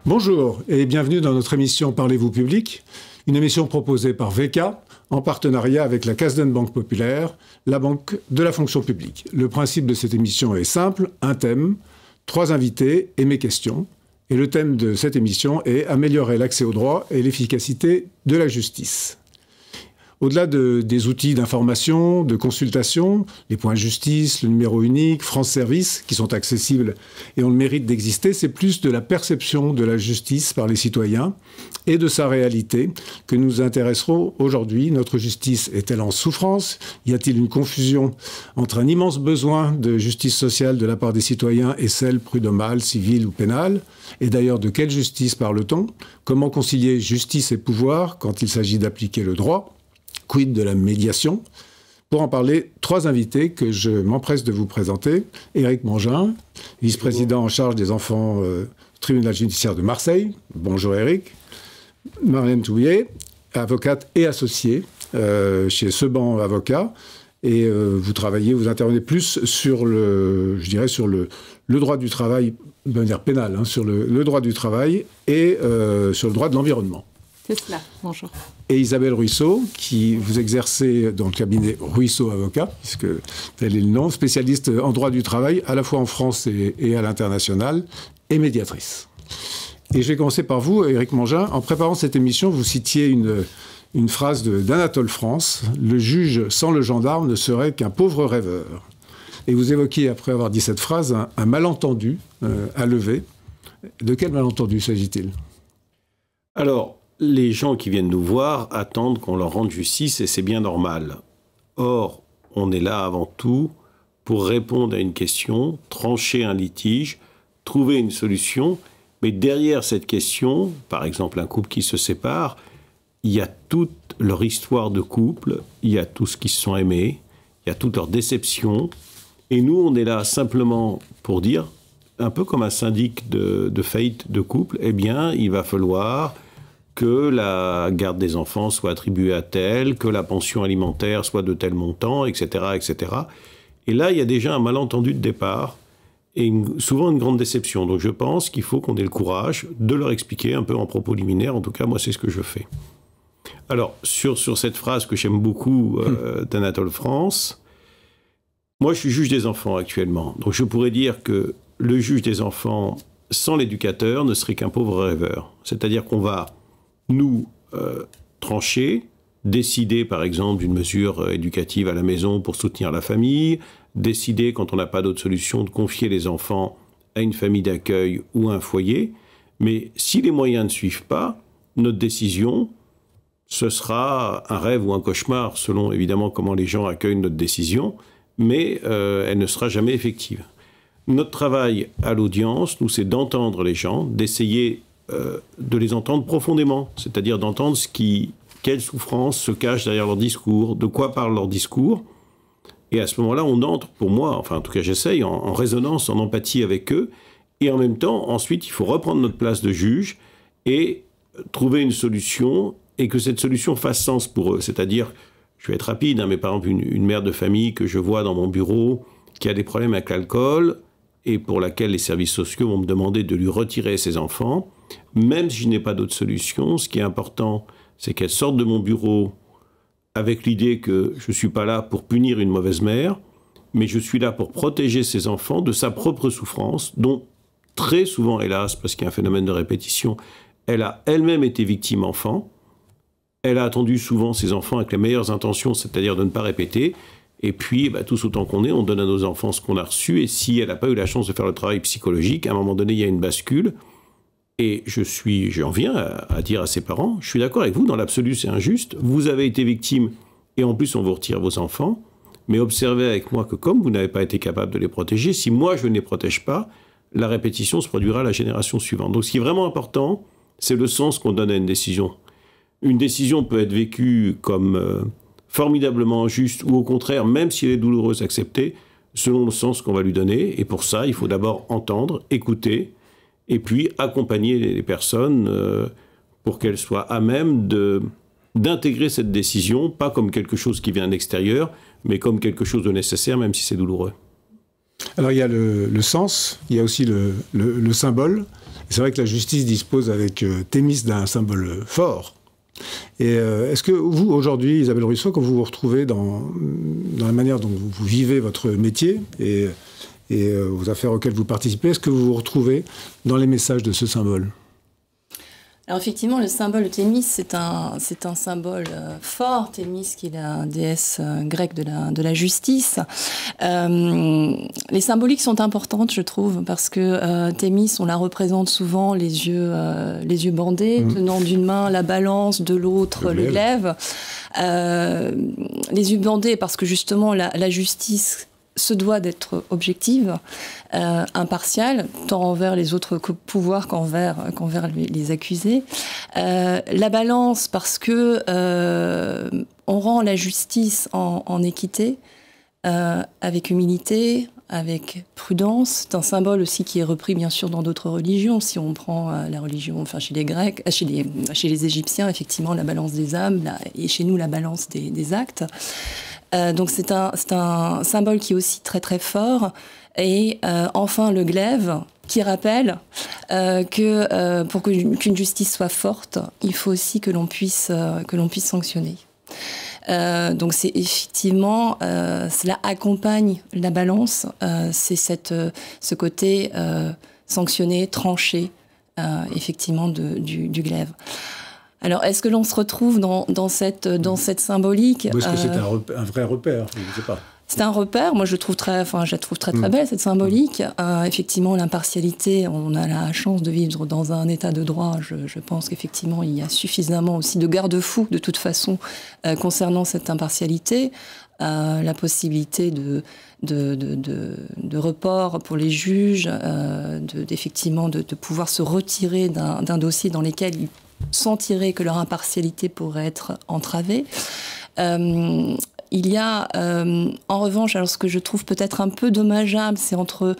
Bonjour et bienvenue dans notre émission Parlez-vous public, une émission proposée par VK en partenariat avec la Casden Banque Populaire, la banque de la fonction publique. Le principe de cette émission est simple, un thème, 3 invités et mes questions. Et le thème de cette émission est améliorer l'accès au droit et l'efficacité de la justice. Au-delà des outils d'information, de consultation, les points justice, le numéro unique, France Service, qui sont accessibles et ont le mérite d'exister, c'est plus de la perception de la justice par les citoyens et de sa réalité que nous intéresserons aujourd'hui. Notre justice est-elle en souffrance? Y a-t-il une confusion entre un immense besoin de justice sociale de la part des citoyens et celle prud'homale, civile ou pénale? Et d'ailleurs, de quelle justice parle-t-on? Comment concilier justice et pouvoir quand il s'agit d'appliquer le droit? Quid de la médiation? Pour en parler, 3 invités que je m'empresse de vous présenter. Éric Mangin, vice-président en charge des enfants au tribunal judiciaire de Marseille. Bonjour Éric. Marlène Touillet, avocate et associée chez Seban Avocats. Et vous intervenez plus sur le droit du travail, de manière pénale, sur le droit du travail et sur le droit de l'environnement. C'est cela, bonjour. Et Isabelle Ruisseau, qui vous exercez dans le cabinet Ruisseau Avocat, puisque tel est le nom, spécialiste en droit du travail, à la fois en France et à l'international, et médiatrice. Et je vais commencer par vous, Éric Mangin. En préparant cette émission, vous citiez une phrase d'Anatole France, « Le juge sans le gendarme ne serait qu'un pauvre rêveur ». Et vous évoquiez, après avoir dit cette phrase, un malentendu à lever. De quel malentendu s'agit-il? Alors, les gens qui viennent nous voir attendent qu'on leur rende justice et c'est bien normal. Or, on est là avant tout pour répondre à une question, trancher un litige, trouver une solution. Mais derrière cette question, par exemple un couple qui se sépare, il y a toute leur histoire de couple, il y a tout ce qu'ils se sont aimés, il y a toute leur déception. Et nous, on est là simplement pour dire, un peu comme un syndic de faillite de couple, eh bien, il va falloir que la garde des enfants soit attribuée à tel, que la pension alimentaire soit de tel montant, etc., etc. Et là, il y a déjà un malentendu de départ et souvent une grande déception. Donc je pense qu'il faut qu'on ait le courage de leur expliquer un peu en propos liminaire. En tout cas, moi, c'est ce que je fais. Alors, sur cette phrase que j'aime beaucoup d'Anatole France, moi, je suis juge des enfants actuellement. Donc je pourrais dire que le juge des enfants, sans l'éducateur, ne serait qu'un pauvre rêveur. C'est-à-dire qu'on va nous trancher, décider par exemple d'une mesure éducative à la maison pour soutenir la famille, décider quand on n'a pas d'autre solution de confier les enfants à une famille d'accueil ou à un foyer. Mais si les moyens ne suivent pas, notre décision, ce sera un rêve ou un cauchemar selon évidemment comment les gens accueillent notre décision, mais elle ne sera jamais effective. Notre travail à l'audience, nous, c'est d'entendre les gens, d'essayer de les entendre profondément, c'est-à-dire d'entendre quelle souffrance se cache derrière leur discours, de quoi parle leur discours. Et à ce moment-là, on entre, pour moi, enfin en tout cas j'essaye, en résonance, en empathie avec eux. Et en même temps, ensuite, il faut reprendre notre place de juge et trouver une solution et que cette solution fasse sens pour eux. C'est-à-dire, je vais être rapide, mais par exemple, une mère de famille que je vois dans mon bureau qui a des problèmes avec l'alcool et pour laquelle les services sociaux vont me demander de lui retirer ses enfants. Même si je n'ai pas d'autre solution, ce qui est important, c'est qu'elle sorte de mon bureau avec l'idée que je ne suis pas là pour punir une mauvaise mère, mais je suis là pour protéger ses enfants de sa propre souffrance, dont très souvent, hélas, parce qu'il y a un phénomène de répétition, elle a elle-même été victime enfant. Elle a attendu souvent ses enfants avec les meilleures intentions, c'est-à-dire de ne pas répéter. Et puis, tous autant qu'on est, on donne à nos enfants ce qu'on a reçu. Et si elle n'a pas eu la chance de faire le travail psychologique, à un moment donné, il y a une bascule. Et j'en viens à dire à ses parents, je suis d'accord avec vous, dans l'absolu, c'est injuste. Vous avez été victime et en plus, on vous retire vos enfants. Mais observez avec moi que comme vous n'avez pas été capable de les protéger, si moi, je ne les protège pas, la répétition se produira à la génération suivante. Donc, ce qui est vraiment important, c'est le sens qu'on donne à une décision. Une décision peut être vécue comme formidablement injuste ou au contraire, même si elle est douloureuse, acceptée, selon le sens qu'on va lui donner. Et pour ça, il faut d'abord entendre, écouter et puis accompagner les personnes pour qu'elles soient à même d'intégrer cette décision, pas comme quelque chose qui vient de l'extérieur, mais comme quelque chose de nécessaire, même si c'est douloureux. Alors il y a le sens, il y a aussi le symbole. C'est vrai que la justice dispose avec Thémis d'un symbole fort. Et est-ce que vous, aujourd'hui, Isabelle Ruisseau, quand vous vous retrouvez dans la manière dont vous vivez votre métier et aux affaires auxquelles vous participez, est-ce que vous vous retrouvez dans les messages de ce symbole ? Alors effectivement, le symbole de Thémis, c'est un symbole fort. Thémis, qui est la déesse grecque de la justice. Les symboliques sont importantes, je trouve, parce que Thémis, on la représente souvent les yeux bandés, tenant d'une main la balance, de l'autre le glaive. Les yeux bandés, parce que justement, la justice se doit d'être objective, impartiale, tant envers les autres pouvoirs qu'envers les accusés. La balance, parce que on rend la justice en équité, avec humilité, avec prudence. C'est un symbole aussi qui est repris bien sûr dans d'autres religions. Si on prend la religion, enfin chez les Grecs, chez les Égyptiens, effectivement la balance des âmes, et chez nous la balance des actes. Donc c'est un symbole qui est aussi très très fort. Et enfin le glaive, qui rappelle que pour qu'une justice soit forte, il faut aussi que l'on puisse sanctionner. Donc c'est effectivement, cela accompagne la balance, c'est ce côté sanctionné, tranché, effectivement du glaive. Alors, est-ce que l'on se retrouve dans cette symbolique ? Ou est-ce que c'est un vrai repère ? Je ne sais pas. C'est un repère. Moi, je la trouve très belle, cette symbolique. Effectivement, l'impartialité, on a la chance de vivre dans un état de droit. Je pense qu'effectivement, il y a suffisamment aussi de garde-fous, de toute façon, concernant cette impartialité. La possibilité de report pour les juges, effectivement, de pouvoir se retirer d'un dossier dans lequel ils sentiraient que leur impartialité pourrait être entravée. Il y a, en revanche, alors ce que je trouve peut-être un peu dommageable, c'est entre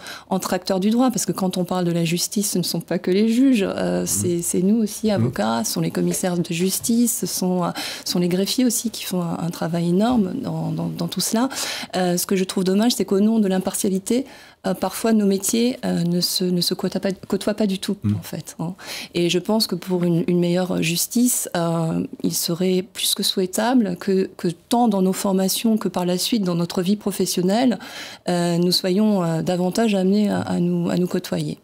acteurs du droit, parce que quand on parle de la justice, ce ne sont pas que les juges, c'est nous aussi, avocats, ce sont les commissaires de justice, ce sont les greffiers aussi qui font un travail énorme dans tout cela. Ce que je trouve dommage, c'est qu'au nom de l'impartialité, parfois nos métiers ne se côtoient pas du tout, en fait. Et je pense que pour une meilleure justice, il serait plus que souhaitable que tant dans nos formations que par la suite dans notre vie professionnelle, nous soyons davantage amenés à nous côtoyer.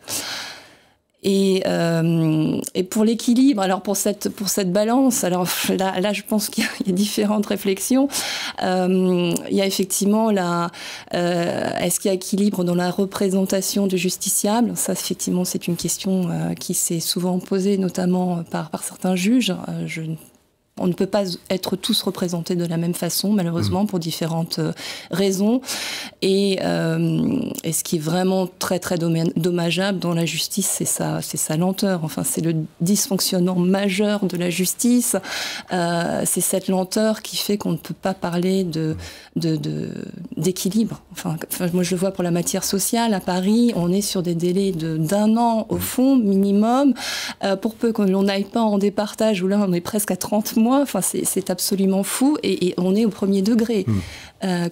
Et pour l'équilibre, alors pour cette balance, alors là je pense qu'il y a différentes réflexions. Il y a effectivement est-ce qu'il y a équilibre dans la représentation du justiciable ? Ça, effectivement, c'est une question qui s'est souvent posée, notamment par certains juges. On ne peut pas être tous représentés de la même façon, malheureusement, pour différentes raisons. Et ce qui est vraiment très, très dommageable dans la justice, c'est sa lenteur. Enfin, c'est le dysfonctionnement majeur de la justice. C'est cette lenteur qui fait qu'on ne peut pas parler d'équilibre. Enfin, moi, je le vois pour la matière sociale. À Paris, on est sur des délais d'1 an, au fond, minimum. Pour peu que l'on n'aille pas en départage, où là, on est presque à 30 mois. Enfin, c'est absolument fou. Et on est au premier degré.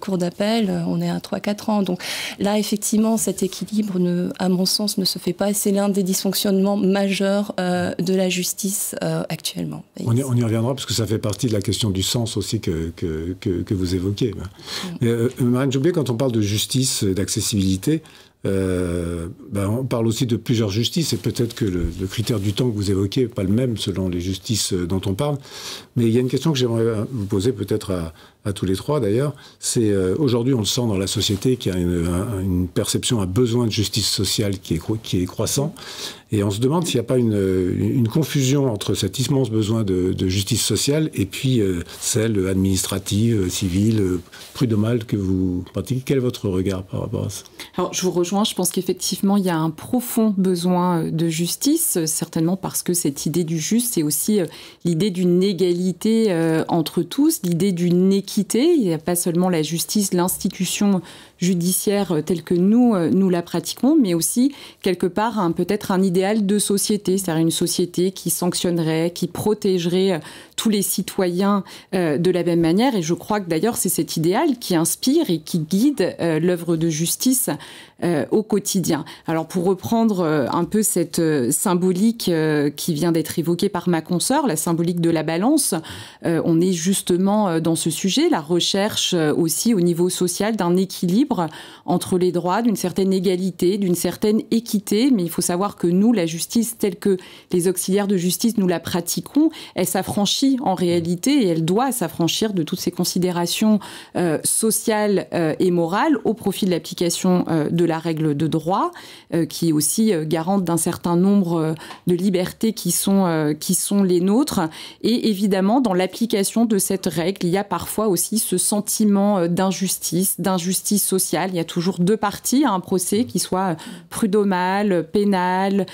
Cour d'appel, on est à 3-4 ans. Donc là, effectivement, cet équilibre, à mon sens, ne se fait pas. Et c'est l'un des dysfonctionnements majeurs de la justice actuellement. On y reviendra, parce que ça fait partie de la question du sens aussi que vous évoquez. Marine Joubier, quand on parle de justice, d'accessibilité, on parle aussi de plusieurs justices, et peut-être que le critère du temps que vous évoquez n'est pas le même selon les justices dont on parle. Mais il y a une question que j'aimerais vous poser peut-être à tous les trois d'ailleurs. C'est aujourd'hui, on le sent dans la société, qu'il y a une perception, un besoin de justice sociale qui est croissant. Et on se demande s'il n'y a pas une confusion entre cet immense besoin de justice sociale et puis celle administrative, civile, prud'homale que vous pratiquez. Quel est votre regard par rapport à ça ? Alors, je vous rejoins rejoins. Je pense qu'effectivement, il y a un profond besoin de justice, certainement parce que cette idée du juste, c'est aussi l'idée d'une égalité entre tous, l'idée d'une équité. Il n'y a pas seulement la justice, l'institution judiciaire telle que nous la pratiquons, mais aussi quelque part peut-être un idéal de société, c'est-à-dire une société qui sanctionnerait, qui protégerait tous les citoyens de la même manière. Et je crois que d'ailleurs c'est cet idéal qui inspire et qui guide l'œuvre de justice au quotidien. Alors pour reprendre un peu cette symbolique qui vient d'être évoquée par ma consoeur, la symbolique de la balance, on est justement dans ce sujet, la recherche aussi au niveau social d'un équilibre entre les droits, d'une certaine égalité, d'une certaine équité. Mais il faut savoir que nous, la justice telle que les auxiliaires de justice, nous la pratiquons, elle s'affranchit en réalité et elle doit s'affranchir de toutes ces considérations sociales et morales au profit de l'application de la règle de droit, qui est aussi garante d'un certain nombre de libertés qui sont les nôtres. Et évidemment, dans l'application de cette règle, il y a parfois aussi ce sentiment d'injustice sociale. Il y a toujours deux parties à un procès, qui soit prud'homal, pénal,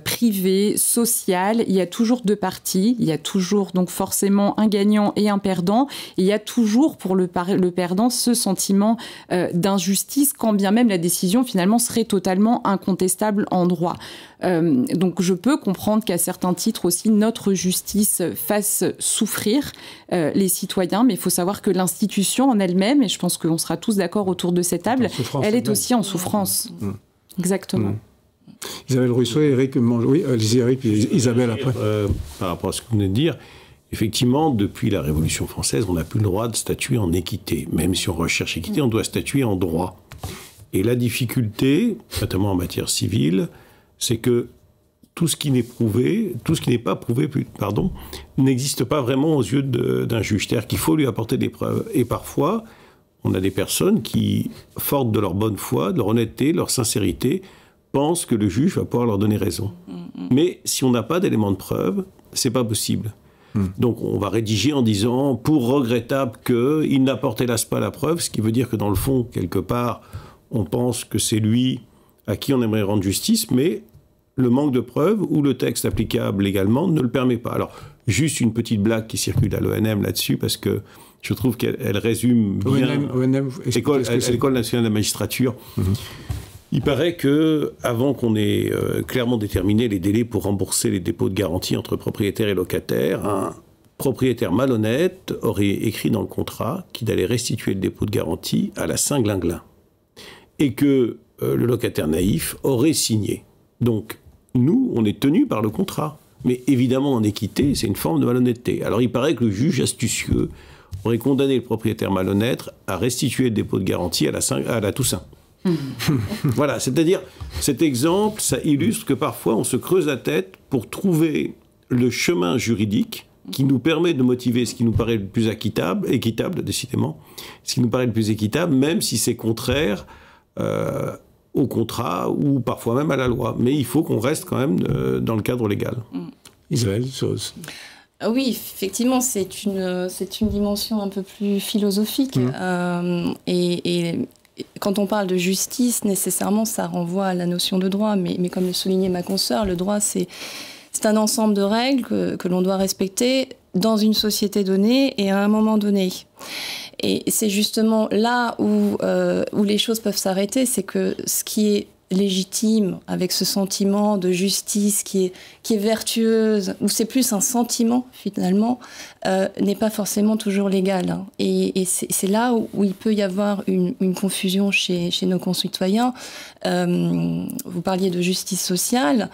privé, social. Il y a toujours deux parties. Il y a toujours donc forcément un gagnant et un perdant. Et il y a toujours pour le perdant ce sentiment d'injustice, quand bien même la décision finalement serait totalement incontestable en droit. Donc je peux comprendre qu'à certains titres aussi notre justice fasse souffrir les citoyens, mais il faut savoir que l'institution en elle-même, et je pense qu'on sera tous d'accord autour de cette table, elle est aussi en souffrance. Exactement. Isabelle Ruisseau et Éric Mangeot. Oui, allez-y Éric, et Isabelle après. Par rapport à ce que vous venez de dire, effectivement, depuis la Révolution française, on n'a plus le droit de statuer en équité. Même si on recherche équité, on doit statuer en droit. Et la difficulté, notamment en matière civile, c'est que tout ce qui n'est pas prouvé, n'existe pas vraiment aux yeux d'un juge. C'est-à-dire qu'il faut lui apporter des preuves. Et parfois, on a des personnes qui, fortes de leur bonne foi, de leur honnêteté, de leur sincérité, pensent que le juge va pouvoir leur donner raison. Mais si on n'a pas d'éléments de preuve, c'est pas possible. Donc on va rédiger en disant, pour regrettable qu'il n'apporte hélas pas la preuve, ce qui veut dire que dans le fond, quelque part, on pense que c'est lui à qui on aimerait rendre justice, mais le manque de preuves ou le texte applicable légalement ne le permet pas. Alors, juste une petite blague qui circule à l'ONM là-dessus, parce que je trouve qu'elle résume bien l'École nationale de la magistrature. Il paraît qu'avant qu'on ait clairement déterminé les délais pour rembourser les dépôts de garantie entre propriétaires et locataires, un propriétaire malhonnête aurait écrit dans le contrat qu'il allait restituer le dépôt de garantie à la Saint-Glinglin. Et que le locataire naïf aurait signé. Donc, nous, on est tenus par le contrat. Mais évidemment, en équité, c'est une forme de malhonnêteté. Alors, il paraît que le juge astucieux aurait condamné le propriétaire malhonnête à restituer le dépôt de garantie à la Toussaint. Voilà, c'est-à-dire, cet exemple, ça illustre que parfois, on se creuse la tête pour trouver le chemin juridique qui nous permet de motiver ce qui nous paraît le plus équitable, décidément, ce qui nous paraît le plus équitable, même si c'est contraire au contrat ou parfois même à la loi. Mais il faut qu'on reste quand même dans le cadre légal. Isabelle, oui, effectivement, c'est une dimension un peu plus philosophique. Et quand on parle de justice, nécessairement, ça renvoie à la notion de droit. Mais comme le soulignait ma consoeur, le droit, c'est un ensemble de règles que l'on doit respecter dans une société donnée et à un moment donné. Et c'est justement là où les choses peuvent s'arrêter, c'est que ce qui est légitime, avec ce sentiment de justice qui est vertueuse, ou c'est plus un sentiment finalement, n'est pas forcément toujours légal. Et c'est là où il peut y avoir une confusion chez nos concitoyens. Vous parliez de justice sociale.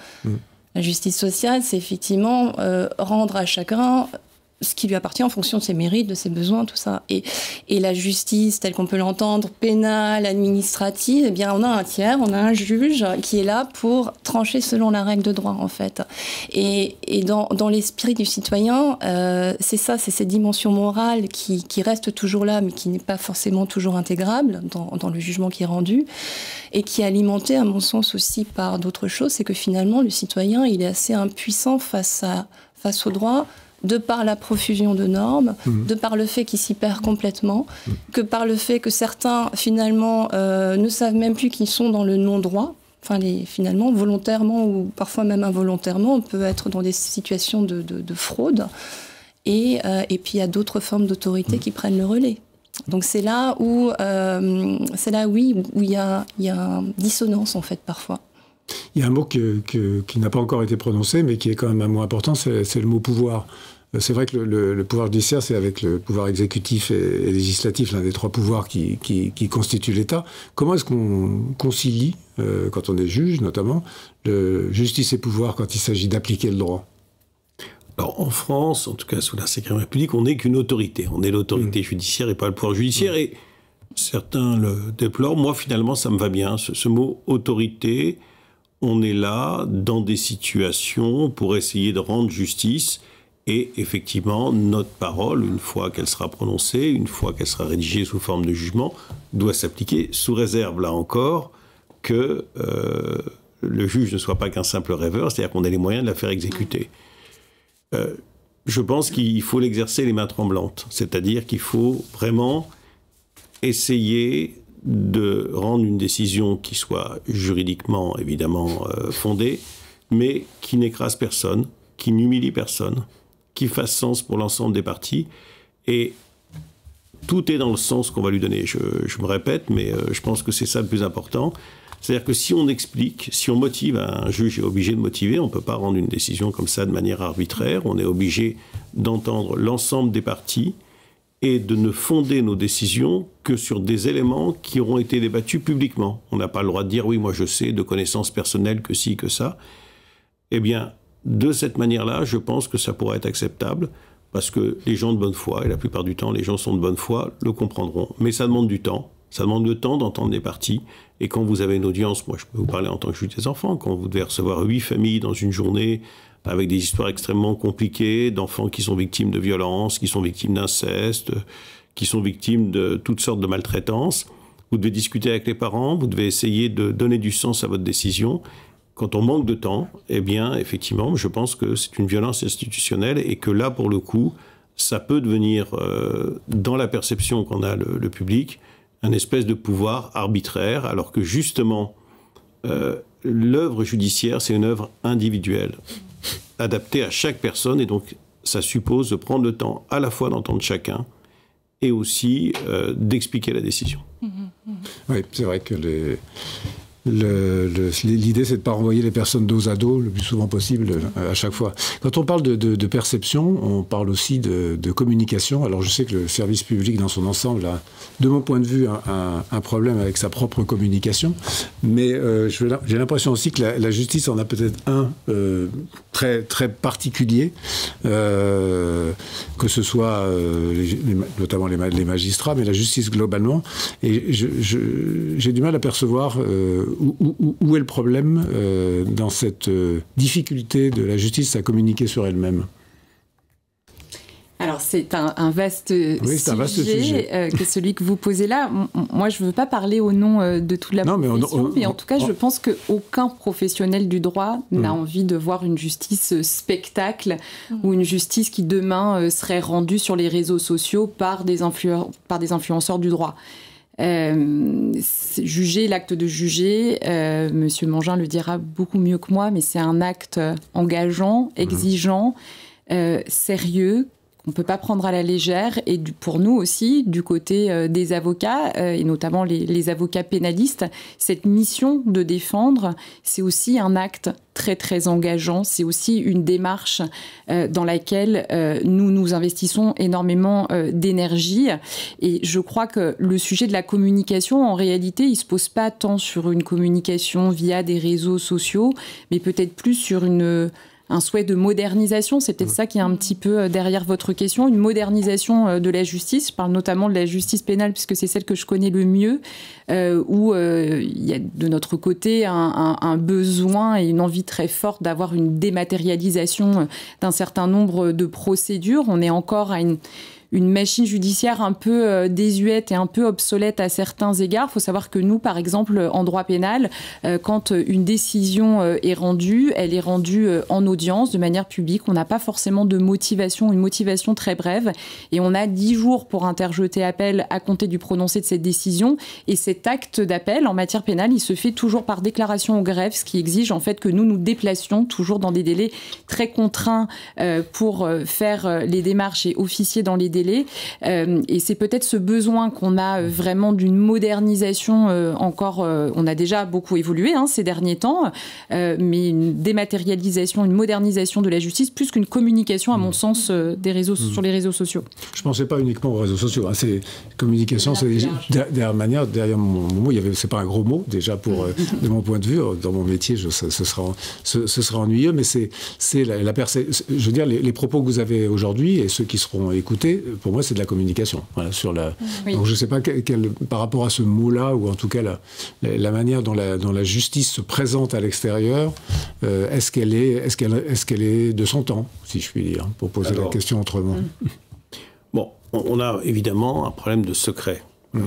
La justice sociale, c'est effectivement rendre à chacun ce qui lui appartient en fonction de ses mérites, de ses besoins, tout ça. Et la justice, telle qu'on peut l'entendre, pénale, administrative, eh bien, on a un tiers, on a un juge qui est là pour trancher selon la règle de droit, en fait. Et dans l'esprit du citoyen, c'est ça, c'est cette dimension morale qui reste toujours là, mais qui n'est pas forcément toujours intégrable dans le jugement qui est rendu, et qui est alimentée, à mon sens, aussi par d'autres choses. C'est que finalement, le citoyen, il est assez impuissant face au droit, de par la profusion de normes, de par le fait qu'ils s'y perdent complètement, que par le fait que certains, finalement, ne savent même plus qu'ils sont dans le non-droit. Enfin, finalement, volontairement ou parfois même involontairement, on peut être dans des situations de fraude. Et puis, il y a d'autres formes d'autorité qui prennent le relais. Donc, c'est là où il y a une dissonance, en fait, parfois. Il y a un mot qui n'a pas encore été prononcé, mais qui est quand même un mot important, c'est le mot pouvoir. C'est vrai que le pouvoir judiciaire, c'est avec le pouvoir exécutif et législatif, l'un des trois pouvoirs qui constituent l'État. Comment est-ce qu'on concilie, quand on est juge notamment, justice et pouvoir quand il s'agit d'appliquer le droit ? Alors, en France, en tout cas sous la Ve République, on n'est qu'une autorité. On est l'autorité judiciaire et pas le pouvoir judiciaire. Et certains le déplorent. Moi, finalement, ça me va bien. Ce mot autorité, on est là dans des situations pour essayer de rendre justice. Et effectivement, notre parole, une fois qu'elle sera prononcée, une fois qu'elle sera rédigée sous forme de jugement, doit s'appliquer sous réserve, là encore, que le juge ne soit pas qu'un simple rêveur, c'est-à-dire qu'on ait les moyens de la faire exécuter. Je pense qu'il faut l'exercer les mains tremblantes, c'est-à-dire qu'il faut vraiment essayer de rendre une décision qui soit juridiquement, évidemment, fondée, mais qui n'écrase personne, qui n'humilie personne, qui fasse sens pour l'ensemble des parties. Et tout est dans le sens qu'on va lui donner. Je me répète, mais je pense que c'est ça le plus important. C'est-à-dire que si on explique, si on motive, un juge est obligé de motiver, on ne peut pas rendre une décision comme ça de manière arbitraire, on est obligé d'entendre l'ensemble des parties et de ne fonder nos décisions que sur des éléments qui auront été débattus publiquement. On n'a pas le droit de dire « oui, moi je sais, de connaissances personnelles, que ci, que ça ». Eh bien, de cette manière-là, je pense que ça pourra être acceptable, parce que les gens de bonne foi, et la plupart du temps les gens sont de bonne foi, le comprendront. Mais ça demande du temps. Ça demande le temps d'entendre les parties. Et quand vous avez une audience, moi je peux vous parler en tant que juge des enfants, quand vous devez recevoir 8 familles dans une journée avec des histoires extrêmement compliquées, d'enfants qui sont victimes de violences, qui sont victimes d'inceste, qui sont victimes de toutes sortes de maltraitances, vous devez discuter avec les parents, vous devez essayer de donner du sens à votre décision. Quand on manque de temps, eh bien, effectivement, je pense que c'est une violence institutionnelle et que là, pour le coup, ça peut devenir, dans la perception qu'en a le public, un espèce de pouvoir arbitraire, alors que justement, l'œuvre judiciaire, c'est une œuvre individuelle, adaptée à chaque personne, et donc ça suppose de prendre le temps à la fois d'entendre chacun et aussi d'expliquer la décision. Oui, c'est vrai que l'idée, c'est de ne pas renvoyer les personnes dos à dos le plus souvent possible à chaque fois. Quand on parle de perception, on parle aussi de communication. Alors je sais que le service public dans son ensemble a, de mon point de vue, un problème avec sa propre communication, mais j'ai l'impression aussi que la justice en a peut-être un très, très particulier, que ce soit notamment les magistrats, mais la justice globalement. Et j'ai du mal à percevoir où est le problème dans cette difficulté de la justice à communiquer sur elle-même. Alors, c'est un vaste sujet que celui que vous posez là. Moi, je ne veux pas parler au nom de toute la profession, mais en tout cas, je pense qu'aucun professionnel du droit n'a envie de voir une justice spectacle ou une justice qui, demain, serait rendue sur les réseaux sociaux par des influenceurs du droit. Juger, l'acte de juger, Monsieur Mangin le dira beaucoup mieux que moi, mais c'est un acte engageant, exigeant, sérieux, qu'on ne peut pas prendre à la légère. Et pour nous aussi, du côté des avocats, et notamment les avocats pénalistes, cette mission de défendre, c'est aussi un acte très très engageant, c'est aussi une démarche dans laquelle nous investissons énormément d'énergie. Et je crois que le sujet de la communication, en réalité, il ne se pose pas tant sur une communication via des réseaux sociaux, mais peut-être plus sur un souhait de modernisation. C'est peut-être ça qui est un petit peu derrière votre question, une modernisation de la justice. Je parle notamment de la justice pénale, puisque c'est celle que je connais le mieux, où il y a de notre côté un besoin et une envie très forte d'avoir une dématérialisation d'un certain nombre de procédures. On est encore à une machine judiciaire un peu désuète et un peu obsolète à certains égards. Il faut savoir que nous, par exemple, en droit pénal, quand une décision est rendue, elle est rendue en audience, de manière publique. On n'a pas forcément de motivation, une motivation très brève. Et on a 10 jours pour interjeter appel à compter du prononcé de cette décision. Et cet acte d'appel, en matière pénale, il se fait toujours par déclaration au greffe, ce qui exige en fait que nous nous déplacions toujours dans des délais très contraints pour faire les démarches et officier dans les délais. Et c'est peut-être ce besoin qu'on a vraiment d'une modernisation encore. On a déjà beaucoup évolué ces derniers temps, mais une dématérialisation, une modernisation de la justice, plus qu'une communication, à mon sens, sur les réseaux sociaux. Je ne pensais pas uniquement aux réseaux sociaux. C'est communication, c'est derrière mon mot, c'est pas un gros mot déjà de mon point de vue. Dans mon métier, ce sera ennuyeux, mais c'est je veux dire les propos que vous avez aujourd'hui et ceux qui seront écoutés, pour moi, c'est de la communication. Voilà, Donc je ne sais pas par rapport à ce mot-là, ou en tout cas la manière dont la justice se présente à l'extérieur, est-ce qu'elle est de son temps, si je puis dire, pour poser la question autrement. Bon, on a évidemment un problème de secret,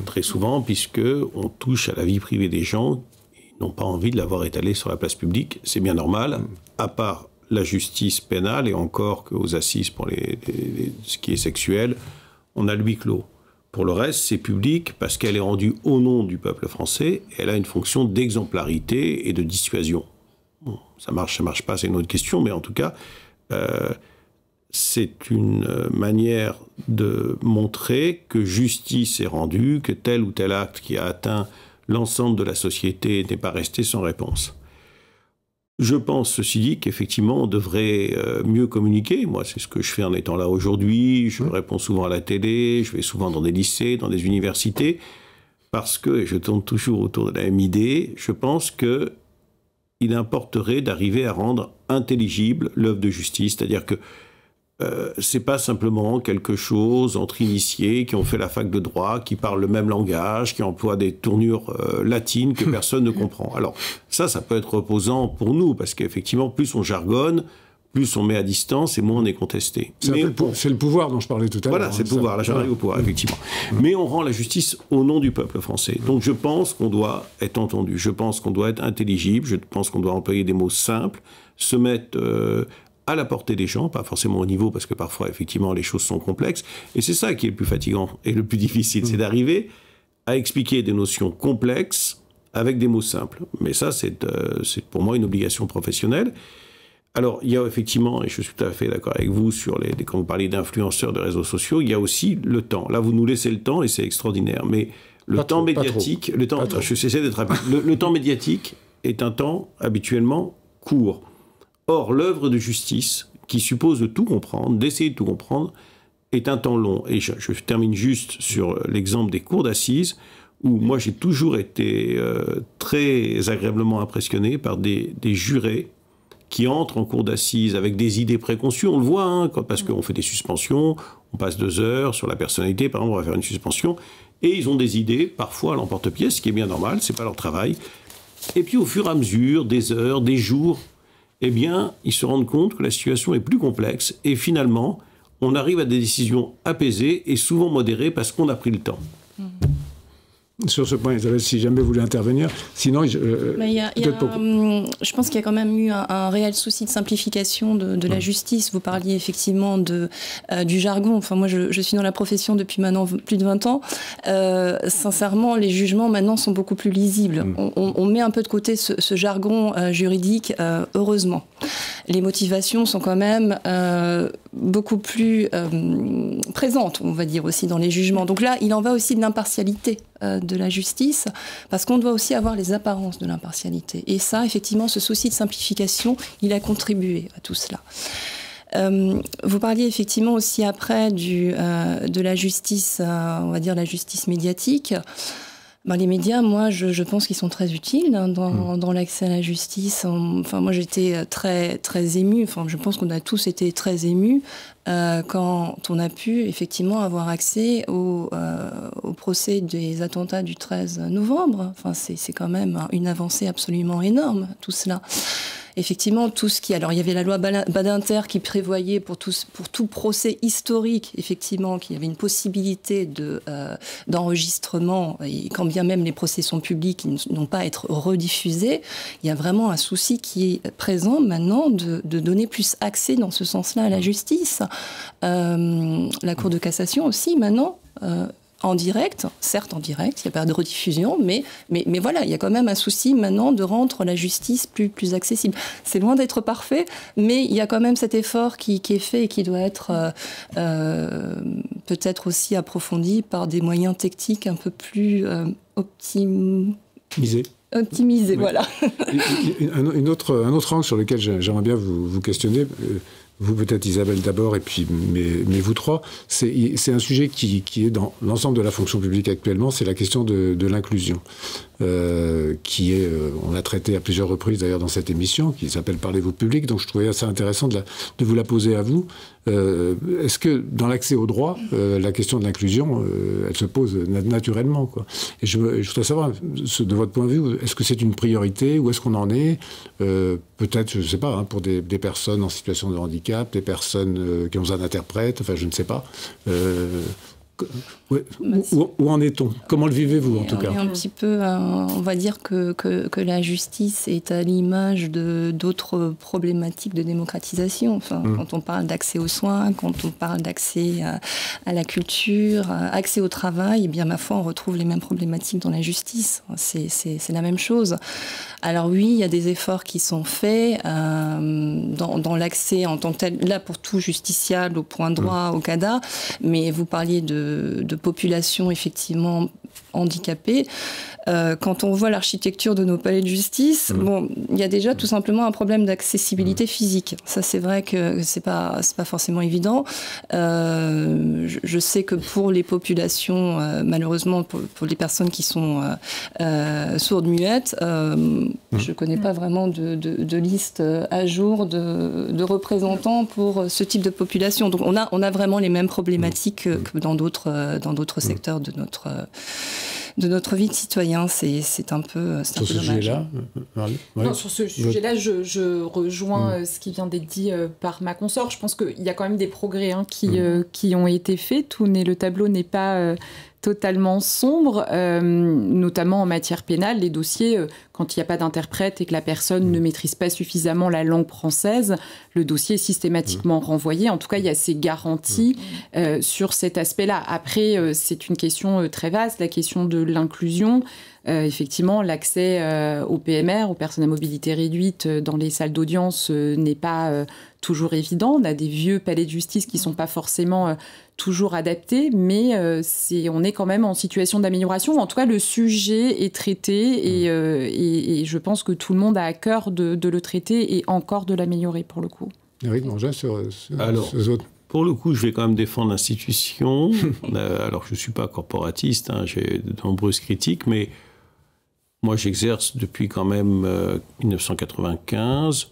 très souvent, puisqu'on touche à la vie privée des gens. Ils n'ont pas envie de l'avoir étalé sur la place publique. C'est bien normal, à part la justice pénale, et encore qu'aux assises pour ce qui est sexuel, on a le huis clos. Pour le reste, c'est public parce qu'elle est rendue au nom du peuple français. Elle a une fonction d'exemplarité et de dissuasion. Bon, ça marche pas, c'est une autre question, mais en tout cas, c'est une manière de montrer que justice est rendue, que tel ou tel acte qui a atteint l'ensemble de la société n'est pas resté sans réponse. Je pense, ceci dit, qu'effectivement, on devrait mieux communiquer. Moi, c'est ce que je fais en étant là aujourd'hui. Je réponds souvent à la télé, je vais souvent dans des lycées, dans des universités, parce que, et je tourne toujours autour de la même idée, je pense qu'il importerait d'arriver à rendre intelligible l'œuvre de justice, c'est-à-dire que c'est pas simplement quelque chose entre initiés qui ont fait la fac de droit, qui parlent le même langage, qui emploient des tournures latines que personne ne comprend. Alors ça peut être reposant pour nous, parce qu'effectivement, plus on jargonne, plus on met à distance et moins on est contesté. C'est le pouvoir dont je parlais tout à l'heure. Voilà, c'est le pouvoir, là j'arrive au pouvoir, effectivement. Mais on rend la justice au nom du peuple français. Donc je pense qu'on doit être entendu, je pense qu'on doit être intelligible, je pense qu'on doit employer des mots simples, se mettre à la portée des gens, pas forcément au niveau, parce que parfois, effectivement, les choses sont complexes. Et c'est ça qui est le plus fatigant et le plus difficile, c'est d'arriver à expliquer des notions complexes avec des mots simples. Mais ça, c'est pour moi une obligation professionnelle. Alors, il y a effectivement, et je suis tout à fait d'accord avec vous, quand vous parlez d'influenceurs de réseaux sociaux, il y a aussi le temps. Là, vous nous laissez le temps et c'est extraordinaire. Mais le temps médiatique, le temps médiatique est un temps habituellement court. Or, l'œuvre de justice, qui suppose de tout comprendre, d'essayer de tout comprendre, est un temps long. Et je termine juste sur l'exemple des cours d'assises, où moi j'ai toujours été très agréablement impressionné par des jurés qui entrent en cours d'assises avec des idées préconçues. On le voit, parce qu'on fait des suspensions, on passe 2 heures sur la personnalité, par exemple, on va faire une suspension, et ils ont des idées, parfois à l'emporte-pièce, ce qui est bien normal, c'est pas leur travail. Et puis au fur et à mesure, des heures, des jours, eh bien, ils se rendent compte que la situation est plus complexe et finalement, on arrive à des décisions apaisées et souvent modérées parce qu'on a pris le temps. Sur ce point, Isabelle, si jamais vous voulez intervenir, sinon... je pense qu'il y a quand même eu un réel souci de simplification de la justice. Vous parliez effectivement du jargon. Enfin, moi, je suis dans la profession depuis maintenant plus de 20 ans. Sincèrement, les jugements maintenant sont beaucoup plus lisibles. On met un peu de côté ce jargon juridique, heureusement. Les motivations sont quand même beaucoup plus présentes, on va dire, aussi dans les jugements. Donc là, il en va aussi de l'impartialité de la justice, parce qu'on doit aussi avoir les apparences de l'impartialité. Et ça, effectivement, ce souci de simplification, il a contribué à tout cela. Vous parliez effectivement aussi après de la justice, on va dire la justice médiatique. Les médias, moi, je pense qu'ils sont très utiles dans l'accès à la justice. Enfin, moi, j'étais très, très émue. Enfin, je pense qu'on a tous été très émus quand on a pu effectivement avoir accès au procès des attentats du 13 novembre. Enfin, c'est quand même une avancée absolument énorme, tout cela. effectivement, tout ce qui... Alors, il y avait la loi Badinter qui prévoyait pour tout procès historique, effectivement, qu'il y avait une possibilité d'enregistrement, et quand bien même les procès sont publics, ils n'ont pas à être rediffusés. Il y a vraiment un souci qui est présent maintenant de donner plus accès dans ce sens-là à la justice. La Cour de cassation aussi, maintenant... en direct, certes en direct, il n'y a pas de rediffusion, mais voilà, il y a quand même un souci maintenant de rendre la justice plus accessible. C'est loin d'être parfait, mais il y a quand même cet effort qui est fait et qui doit être peut-être aussi approfondi par des moyens techniques un peu plus optimisés, oui. Voilà. Un autre angle sur lequel j'aimerais bien vous questionner, vous peut-être Isabelle d'abord, et puis mais vous trois, c'est un sujet qui est dans l'ensemble de la fonction publique actuellement, c'est la question de l'inclusion, qui est, on l'a traité à plusieurs reprises d'ailleurs dans cette émission, qui s'appelle Parlez-vous public, donc je trouvais assez intéressant de vous la poser à vous. Est-ce que dans l'accès au droit, la question de l'inclusion, elle se pose naturellement, quoi. Et je voudrais savoir, de votre point de vue, est-ce que c'est une priorité, où est-ce qu'on en est, peut-être, je ne sais pas, hein, pour des personnes en situation de handicap, des personnes qui ont besoin d'interprètes, enfin je ne sais pas. Où en est-on? Comment le vivez-vous en tout cas? Un petit peu, on va dire que la justice est à l'image d'autres problématiques de démocratisation. Enfin, quand on parle d'accès aux soins, quand on parle d'accès à la culture, accès au travail, eh bien ma foi, on retrouve les mêmes problématiques dans la justice. C'est la même chose. Alors oui, il y a des efforts qui sont faits dans l'accès en tant que tel, là pour tout justiciable, au point droit, au CADA, mais vous parliez de population effectivement handicapée. Quand on voit l'architecture de nos palais de justice, bon, il y a déjà tout simplement un problème d'accessibilité physique. Ça, c'est vrai que c'est pas forcément évident. Je sais que pour les populations, malheureusement, pour les personnes qui sont sourdes-muettes, je connais pas vraiment de liste à jour de représentants pour ce type de population. Donc, on a vraiment les mêmes problématiques que dans d'autres secteurs de notre vie de citoyen. C'est un peu sur ce dommage. Sujet-là, non, sur ce sujet-là, je rejoins ce qui vient d'être dit par ma consort. Je pense qu'il y a quand même des progrès qui ont été faits. Le tableau n'est pas totalement sombre, notamment en matière pénale. Les dossiers, quand il n'y a pas d'interprète et que la personne ne maîtrise pas suffisamment la langue française, le dossier est systématiquement renvoyé. En tout cas, il y a ces garanties sur cet aspect-là. Après, c'est une question très vaste, la question de l'inclusion. Effectivement, l'accès aux PMR, aux personnes à mobilité réduite, dans les salles d'audience n'est pas toujours évident. On a des vieux palais de justice qui ne sont pas forcément toujours adaptés, mais on est quand même en situation d'amélioration. En tout cas, le sujet est traité et je pense que tout le monde a à cœur de le traiter et encore de l'améliorer pour le coup. Eric Mangin, Alors, pour le coup, je vais quand même défendre l'institution. Alors, je ne suis pas corporatiste, hein, j'ai de nombreuses critiques, mais moi, j'exerce depuis quand même 1995.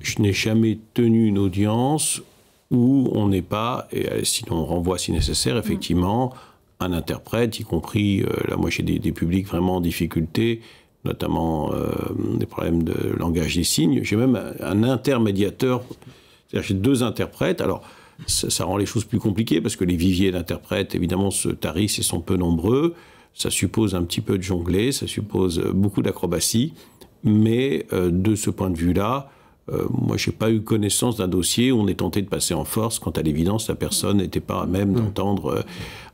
Je n'ai jamais tenu une audience où on n'est pas, et sinon on renvoie si nécessaire, effectivement, un interprète, y compris, là moi j'ai des publics vraiment en difficulté, notamment des problèmes de langage des signes. J'ai même un intermédiateur, c'est-à-dire j'ai 2 interprètes. Alors, ça rend les choses plus compliquées parce que les viviers d'interprètes, évidemment, se tarissent et sont peu nombreux. Ça suppose un petit peu de jongler, ça suppose beaucoup d'acrobatie. Mais de ce point de vue-là, moi, je n'ai pas eu connaissance d'un dossier où on est tenté de passer en force quand, à l'évidence, la personne n'était pas à même d'entendre.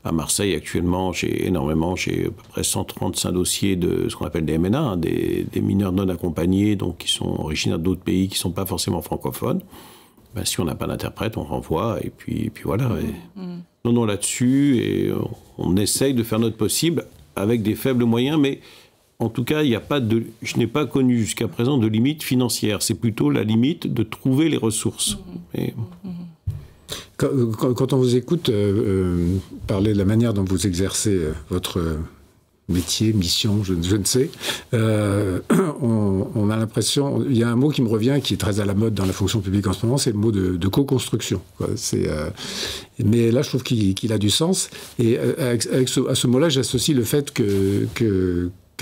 À Marseille, actuellement, j'ai à peu près 135 dossiers de ce qu'on appelle des MNA, hein, des mineurs non accompagnés, donc qui sont originaires d'autres pays qui ne sont pas forcément francophones. Ben, si on n'a pas d'interprète, on renvoie, et puis voilà. Non, là-dessus, et on essaye de faire notre possible avec des faibles moyens, mais en tout cas, je n'ai pas connu jusqu'à présent de limite financière. C'est plutôt la limite de trouver les ressources. Quand on vous écoute parler de la manière dont vous exercez votre métier, mission, je ne sais, on a l'impression... Il y a un mot qui me revient, qui est très à la mode dans la fonction publique en ce moment, c'est le mot de co-construction. Mais là, je trouve qu'il a du sens. Et à ce mot-là, j'associe le fait que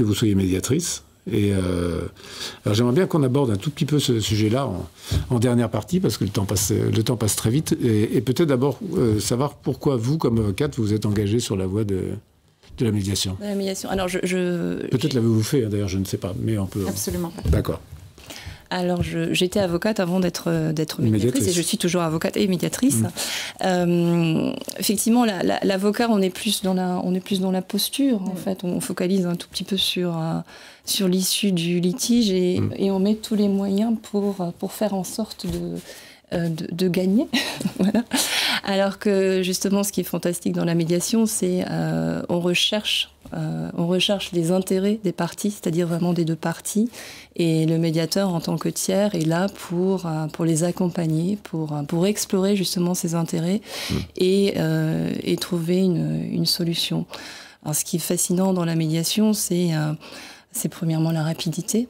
vous soyez médiatrice, Alors j'aimerais bien qu'on aborde un tout petit peu ce sujet-là en dernière partie, parce que le temps passe très vite. Et peut-être d'abord savoir pourquoi vous, comme avocate, vous êtes engagée sur la voie de la médiation. De la médiation. Alors peut-être l'avez-vous fait, d'ailleurs, je ne sais pas, mais on peut... Absolument pas. D'accord. Alors, j'étais avocate avant d'être médiatrice, et je suis toujours avocate et médiatrice. Effectivement, l'avocat, on est plus dans la posture. En fait, on focalise un tout petit peu sur l'issue du litige et on met tous les moyens pour faire en sorte de gagner. Voilà. Alors que justement, ce qui est fantastique dans la médiation, c'est on recherche les intérêts des parties, c'est-à-dire vraiment des deux parties, et le médiateur en tant que tiers est là pour les accompagner, pour explorer justement ces intérêts et trouver une solution. Alors, ce qui est fascinant dans la médiation, c'est premièrement la rapidité.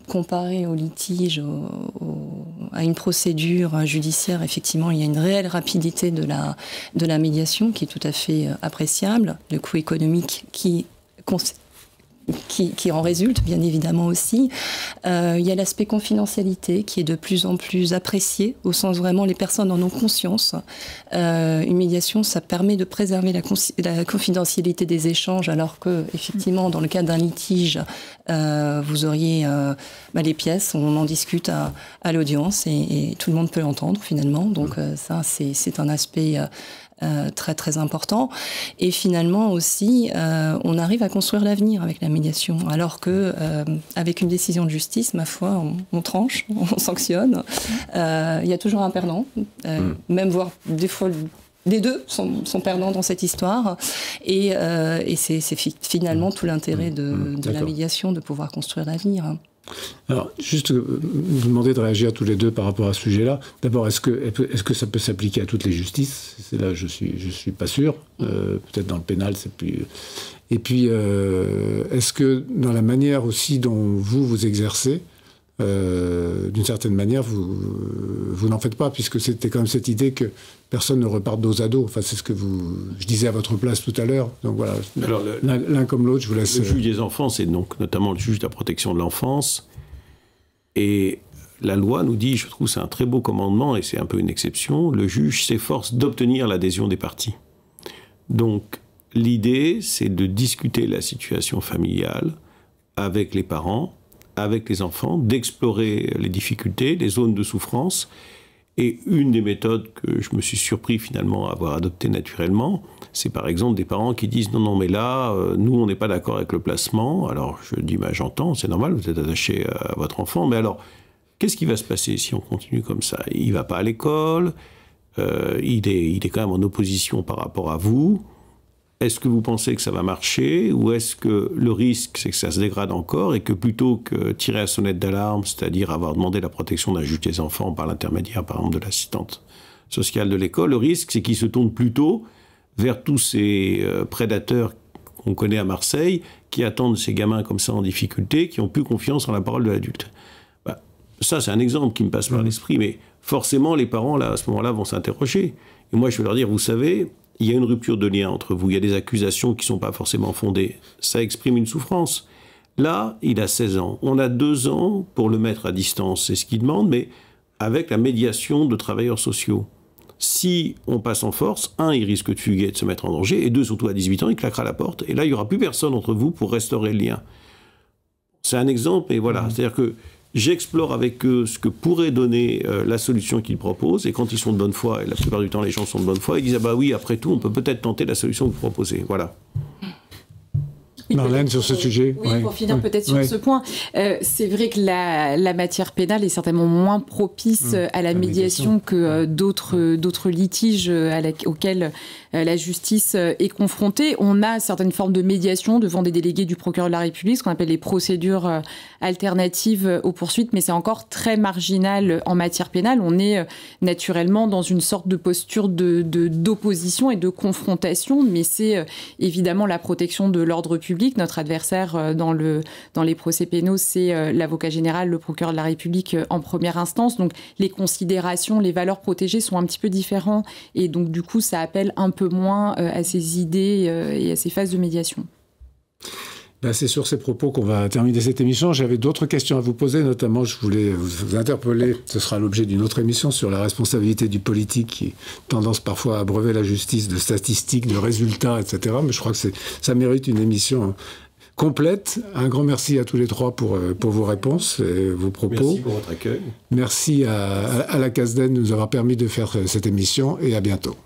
Comparé au litige, à une procédure judiciaire, effectivement, il y a une réelle rapidité de la médiation qui est tout à fait appréciable, le coût économique qui en résulte, bien évidemment aussi. Il y a l'aspect confidentialité qui est de plus en plus apprécié, au sens vraiment les personnes en ont conscience. Une médiation, ça permet de préserver la confidentialité des échanges, alors que, effectivement, dans le cas d'un litige, vous auriez les pièces, on en discute à l'audience et tout le monde peut l'entendre finalement. Donc ça, c'est un aspect très très important. Et finalement aussi, on arrive à construire l'avenir avec la médiation, alors que avec une décision de justice, ma foi, on tranche, on sanctionne. Il y a toujours un perdant, même voire des fois. Les deux sont perdants dans cette histoire, et c'est finalement tout l'intérêt de la médiation, de pouvoir construire l'avenir. Alors, juste vous demander de réagir tous les deux par rapport à ce sujet-là. D'abord, est-ce que ça peut s'appliquer à toutes les justices? C'est là, je suis pas sûr. Peut-être dans le pénal, c'est plus. Et puis, est-ce que dans la manière aussi dont vous exercez, d'une certaine manière, vous n'en faites pas, puisque c'était quand même cette idée que personne ne reparte dos à dos. Enfin, c'est ce que je disais à votre place tout à l'heure. Donc voilà, alors, l'un comme l'autre, je vous laisse... Le juge des enfants, c'est donc notamment le juge de la protection de l'enfance. Et la loi nous dit, je trouve c'est un très beau commandement, et c'est un peu une exception, le juge s'efforce d'obtenir l'adhésion des parties. Donc, l'idée, c'est de discuter la situation familiale avec les parents, avec les enfants, d'explorer les difficultés, les zones de souffrance. Et une des méthodes que je me suis surpris finalement à avoir adoptées naturellement, c'est par exemple des parents qui disent « Non, mais là, nous, on n'est pas d'accord avec le placement. » Alors, je dis « J'entends, c'est normal, vous êtes attaché à votre enfant. Mais alors, qu'est-ce qui va se passer si on continue comme ça? Il ne va pas à l'école, il est quand même en opposition par rapport à vous. Est-ce que vous pensez que ça va marcher, ou est-ce que le risque, c'est que ça se dégrade encore et que plutôt que tirer la sonnette d'alarme, c'est-à-dire avoir demandé la protection d'un juge des enfants par l'intermédiaire, par exemple, de l'assistante sociale de l'école, le risque, c'est qu'il se tourne plutôt vers tous ces prédateurs qu'on connaît à Marseille, qui attendent ces gamins comme ça en difficulté, qui n'ont plus confiance en la parole de l'adulte. Ça, c'est un exemple qui me passe par l'esprit, mais forcément, les parents, là, à ce moment-là, vont s'interroger. Et moi, je vais leur dire, vous savez... Il y a une rupture de lien entre vous, il y a des accusations qui ne sont pas forcément fondées. Ça exprime une souffrance. Là, il a 16 ans. On a 2 ans pour le mettre à distance, c'est ce qu'il demande, mais avec la médiation de travailleurs sociaux. Si on passe en force, 1, il risque de fuguer et de se mettre en danger, et 2, surtout à 18 ans, il claquera la porte. Et là, il n'y aura plus personne entre vous pour restaurer le lien. C'est un exemple, et voilà. C'est-à-dire que j'explore avec eux ce que pourrait donner la solution qu'ils proposent, et quand ils sont de bonne foi, et la plupart du temps les gens sont de bonne foi, ils disent « Ah bah oui, après tout, on peut peut-être tenter la solution que vous proposez. » Voilà. Marlène, sur ce sujet. Oui, pour finir peut-être sur ce point, c'est vrai que la matière pénale est certainement moins propice à la médiation que d'autres litiges auxquels la justice est confrontée. On a certaines formes de médiation devant des délégués du procureur de la République, ce qu'on appelle les procédures alternatives aux poursuites, mais c'est encore très marginal en matière pénale. On est naturellement dans une sorte de posture d'opposition et de confrontation, mais c'est évidemment la protection de l'ordre public. Notre adversaire dans les procès pénaux, c'est l'avocat général, le procureur de la République en première instance. Donc les considérations, les valeurs protégées sont un petit peu différentes, et donc du coup ça appelle un peu moins à ces idées et à ces phases de médiation. Ben, c'est sur ces propos qu'on va terminer cette émission. J'avais d'autres questions à vous poser, notamment je voulais vous interpeller, ce sera l'objet d'une autre émission, sur la responsabilité du politique qui a tendance parfois à abreuver la justice de statistiques, de résultats, etc. Mais je crois que ça mérite une émission complète. Un grand merci à tous les trois pour vos réponses et vos propos. Merci pour votre accueil. Merci à la CASDEN de nous avoir permis de faire cette émission et à bientôt.